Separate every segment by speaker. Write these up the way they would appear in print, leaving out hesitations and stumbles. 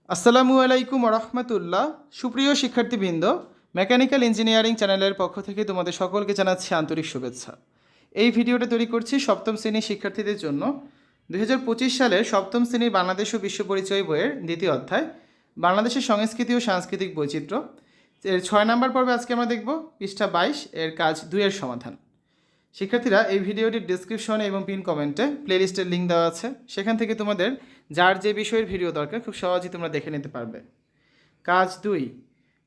Speaker 1: আসসালামু আলাইকুম রহমতুল্লাহ। সুপ্রিয় শিক্ষার্থীবৃন্দ, মেকানিক্যাল ইঞ্জিনিয়ারিং চ্যানেলের পক্ষ থেকে তোমাদের সকলকে জানাচ্ছি আন্তরিক শুভেচ্ছা। এই ভিডিওটা তৈরি করছি সপ্তম শ্রেণীর শিক্ষার্থীদের জন্য। 2025 সালের সপ্তম শ্রেণীর বাংলাদেশ ও বিশ্ব পরিচয় বইয়ের দ্বিতীয় অধ্যায় বাংলাদেশের সংস্কৃতি ও সাংস্কৃতিক বৈচিত্র্য এর 6 নম্বর পর্বে আজকে আমরা দেখব পৃষ্ঠা 22 এর কাজ 2 এর সমাধান। শিক্ষার্থীরা, এই ভিডিওটির ডিসক্রিপশনে এবং পিন কমেন্টে প্লেলিস্টের লিঙ্ক দেওয়া আছে, সেখান থেকে তোমাদের যার যে বিষয়ের ভিডিও দরকার খুব সহজেই তোমরা দেখে নিতে পারবে। কাজ 2,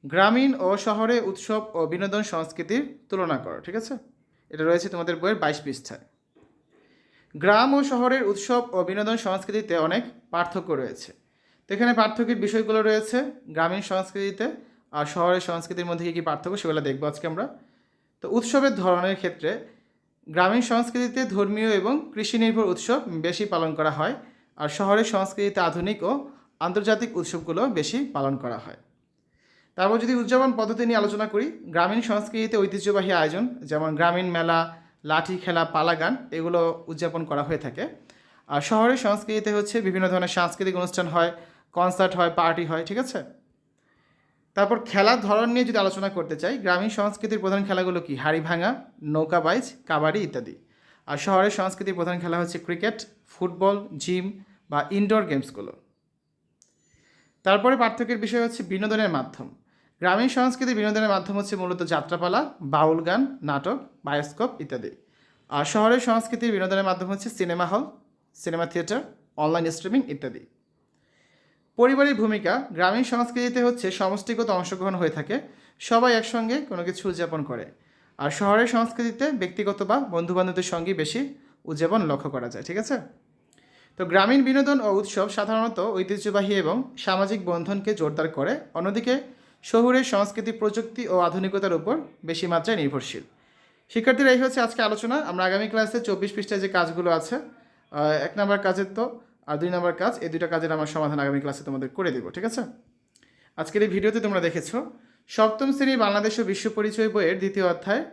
Speaker 1: গ্রামীণ ও শহরে উৎসব ও বিনোদন সংস্কৃতির তুলনা করো। ঠিক আছে, এটা রয়েছে তোমাদের বইয়ের 22 পৃষ্ঠায়। গ্রাম ও শহরের উৎসব ও বিনোদন সংস্কৃতিতে অনেক পার্থক্য রয়েছে। তো এখানে পার্থক্যের বিষয়গুলো রয়েছে গ্রামীণ সংস্কৃতিতে আর শহরের সংস্কৃতির মধ্যে কী পার্থক্য সেগুলো দেখবো আজকে আমরা। তো উৎসবের ধরনের ক্ষেত্রে গ্রামীণ সংস্কৃতিতে ধর্মীয় এবং কৃষি নির্ভর উৎসব বেশি পালন করা হয়, আর শহরের সংস্কৃতিতে আধুনিক ও আন্তর্জাতিক উৎসবগুলো বেশি পালন করা হয়। তারপর যদি উদযাপন পদ্ধতি নিয়ে আলোচনা করি, গ্রামীণ সংস্কৃতিতে ঐতিহ্যবাহী আয়োজন যেমন গ্রামীণ মেলা, লাঠি খেলা, পালা গান এগুলো উদযাপন করা হয়ে থাকে। আর শহরের সংস্কৃতিতে হচ্ছে বিভিন্ন ধরনের সাংস্কৃতিক অনুষ্ঠান হয়, কনসার্ট হয়, পার্টি হয়। ঠিক আছে, তারপর খেলার ধরন নিয়ে যদি আলোচনা করতে চাই, গ্রামীণ সংস্কৃতির প্রধান খেলাগুলো কি? হাড়ি ভাঙা, নৌকাবাইজ, কাবাডি ইত্যাদি। আর শহরের সংস্কৃতির প্রধান খেলা হচ্ছে ক্রিকেট, ফুটবল, জিম বা ইনডোর গেমসগুলো। তারপরে পার্থক্যের বিষয় হচ্ছে বিনোদনের মাধ্যম। গ্রামীণ সংস্কৃতির বিনোদনের মাধ্যম হচ্ছে মূলত যাত্রাপালা, বাউল গান, নাটক, বায়োস্কোপ ইত্যাদি। আর শহরের সংস্কৃতির বিনোদনের মাধ্যম হচ্ছে cinema hall, cinema theatre, online streaming ইত্যাদি। পরিবারের ভূমিকা গ্রামীণ সংস্কৃতিতে হচ্ছে সমষ্টিগত অংশগ্রহণ হয়ে থাকে, সবাই একসঙ্গে কোনো কিছু উদযাপন করে। আর শহরের সংস্কৃতিতে ব্যক্তিগত বা বন্ধুবান্ধবদের সঙ্গে বেশি উদযাপন লক্ষ্য করা যায়। ঠিক আছে, তো গ্রামীণ বিনোদন ও উৎসব সাধারণত ঐতিহ্যবাহী এবং সামাজিক বন্ধনকে জোরদার করে, অন্যদিকে শহুরের সংস্কৃতি প্রযুক্তি ও আধুনিকতার উপর বেশি মাত্রায় নির্ভরশীল। শিক্ষার্থীরা, এই হচ্ছে আজকে আলোচনা। আমরা আগামী ক্লাসে 24 পৃষ্ঠায় যে কাজগুলো আছে, 1 নম্বর কাজের তো আর 2 নম্বর কাজ, এই দুটো কাজের আমার সমাধান আগামী ক্লাসে তোমাদের করে দেবো। ঠিক আছে, আজকের এই ভিডিওতে তোমরা দেখেছো সপ্তম শ্রেণীর বাংলাদেশ ও বিশ্ব পরিচয় বইয়ের দ্বিতীয় অধ্যায়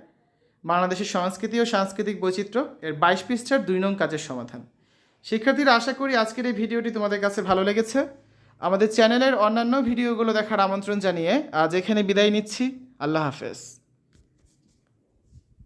Speaker 1: বাংলাদেশের সংস্কৃতি ও সাংস্কৃতিক বৈচিত্র্য এর 22 পৃষ্ঠার 2 নং কাজের সমাধান। শিক্ষার্থীরা, আশা করি আজকের এই ভিডিওটি তোমাদের কাছে ভালো লেগেছে। আমাদের চ্যানেলের অন্যান্য ভিডিওগুলো দেখার আমন্ত্রণ জানিয়ে আজ এখানে বিদায় নিচ্ছি। আল্লাহ হাফেজ।